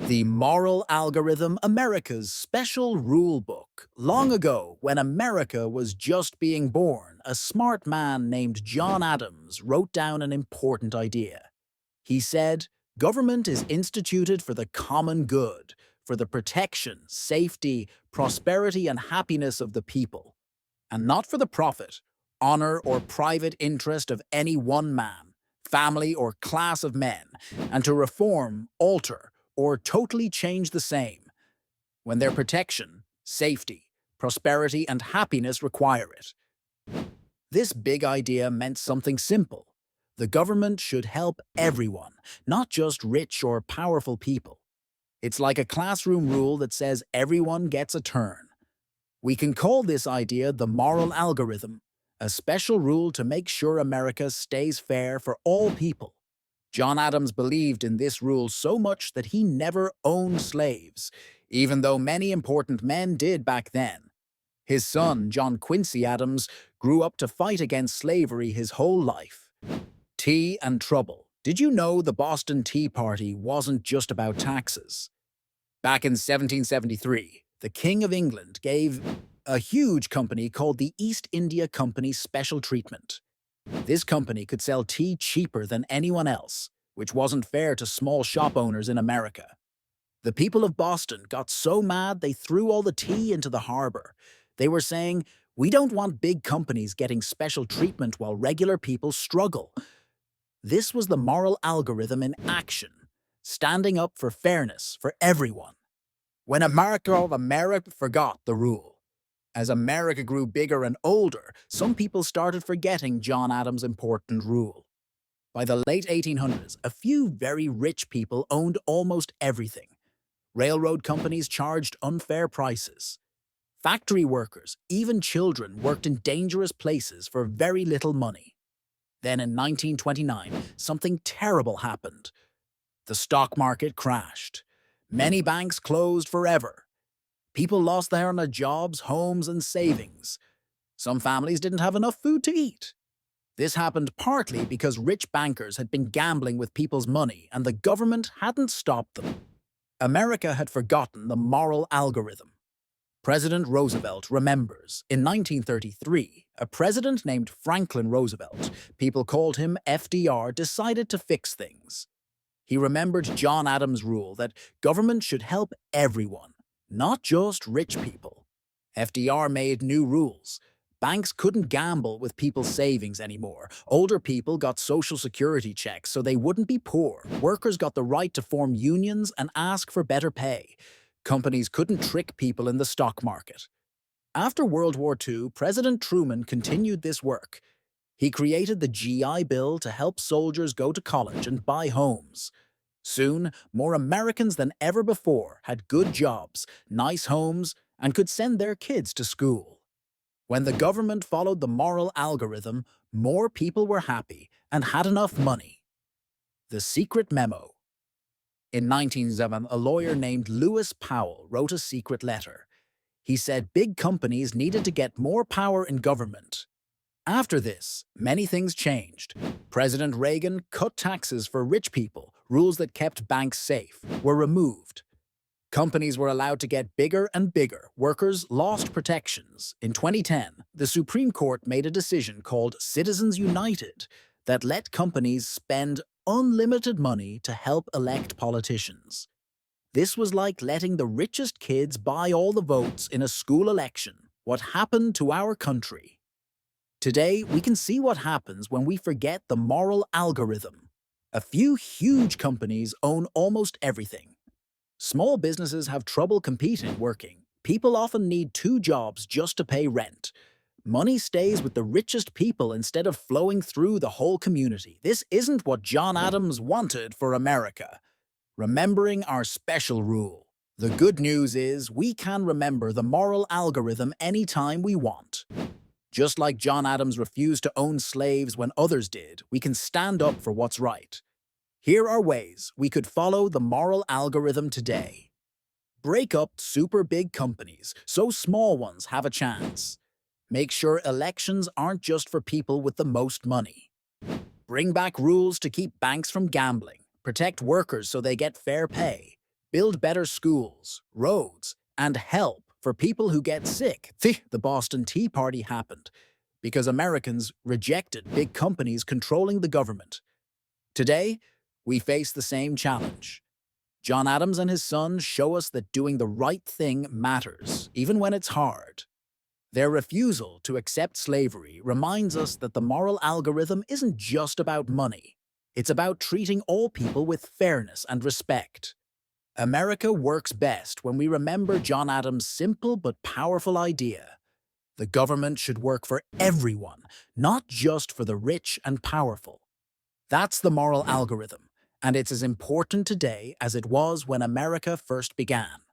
The Moral Algorithm, America's special rule book. Long ago, when America was just being born, a smart man named John Adams wrote down an important idea. He said, "Government is instituted for the common good, for the protection, safety, prosperity, and happiness of the people, and not for the profit, honor, or private interest of any one man, family, or class of men, and to reform, alter, or totally change the same, when their protection, safety, prosperity, and happiness require it." This big idea meant something simple. The government should help everyone, not just rich or powerful people. It's like a classroom rule that says everyone gets a turn. We can call this idea the moral algorithm, a special rule to make sure America stays fair for all people. John Adams believed in this rule so much that he never owned slaves, even though many important men did back then. His son, John Quincy Adams, grew up to fight against slavery his whole life. Tea and trouble. Did you know the Boston Tea Party wasn't just about taxes? Back in 1773, the King of England gave a huge company called the East India Company special treatment. This company could sell tea cheaper than anyone else, which wasn't fair to small shop owners in America. The people of Boston got so mad they threw all the tea into the harbor. They were saying, "We don't want big companies getting special treatment while regular people struggle." This was the moral algorithm in action, standing up for fairness for everyone. When America forgot the rule. As America grew bigger and older, some people started forgetting John Adams' important rule. By the late 1800s, a few very rich people owned almost everything. Railroad companies charged unfair prices. Factory workers, even children, worked in dangerous places for very little money. Then in 1929, something terrible happened. The stock market crashed. Many banks closed forever. People lost their jobs, homes, and savings. Some families didn't have enough food to eat. This happened partly because rich bankers had been gambling with people's money and the government hadn't stopped them. America had forgotten the moral algorithm. President Roosevelt remembers, in 1933, a president named Franklin Roosevelt, people called him FDR, decided to fix things. He remembered John Adams' rule that government should help everyone, not just rich people. FDR made new rules. Banks couldn't gamble with people's savings anymore. Older people got Social Security checks so they wouldn't be poor. Workers got the right to form unions and ask for better pay. Companies couldn't trick people in the stock market. After World War II, President Truman continued this work. He created the GI Bill to help soldiers go to college and buy homes. Soon, more Americans than ever before had good jobs, nice homes, and could send their kids to school. When the government followed the moral algorithm, more people were happy and had enough money. The secret memo. In 1907, a lawyer named Lewis Powell wrote a secret letter. He said big companies needed to get more power in government. After this, many things changed. President Reagan cut taxes for rich people. Rules that kept banks safe were removed. Companies were allowed to get bigger and bigger. Workers lost protections. In 2010, the Supreme Court made a decision called Citizens United that let companies spend unlimited money to help elect politicians. This was like letting the richest kids buy all the votes in a school election. What happened to our country? Today, we can see what happens when we forget the moral algorithm. A few huge companies own almost everything. Small businesses have trouble working. People often need two jobs just to pay rent. Money stays with the richest people instead of flowing through the whole community. This isn't what John Adams wanted for America. Remembering our special rule. The good news is we can remember the moral algorithm anytime we want. Just like John Adams refused to own slaves when others did, we can stand up for what's right. Here are ways we could follow the moral algorithm today. Break up super big companies so small ones have a chance. Make sure elections aren't just for people with the most money. Bring back rules to keep banks from gambling. Protect workers so they get fair pay. build better schools, roads, and help for people who get sick. The Boston Tea Party happened because Americans rejected big companies controlling the government. Today, we face the same challenge. John Adams and his sons show us that doing the right thing matters, even when it's hard. Their refusal to accept slavery reminds us that the moral algorithm isn't just about money. It's about treating all people with fairness and respect. America works best when we remember John Adams' simple but powerful idea. The government should work for everyone, not just for the rich and powerful. That's the moral algorithm, and it's as important today as it was when America first began.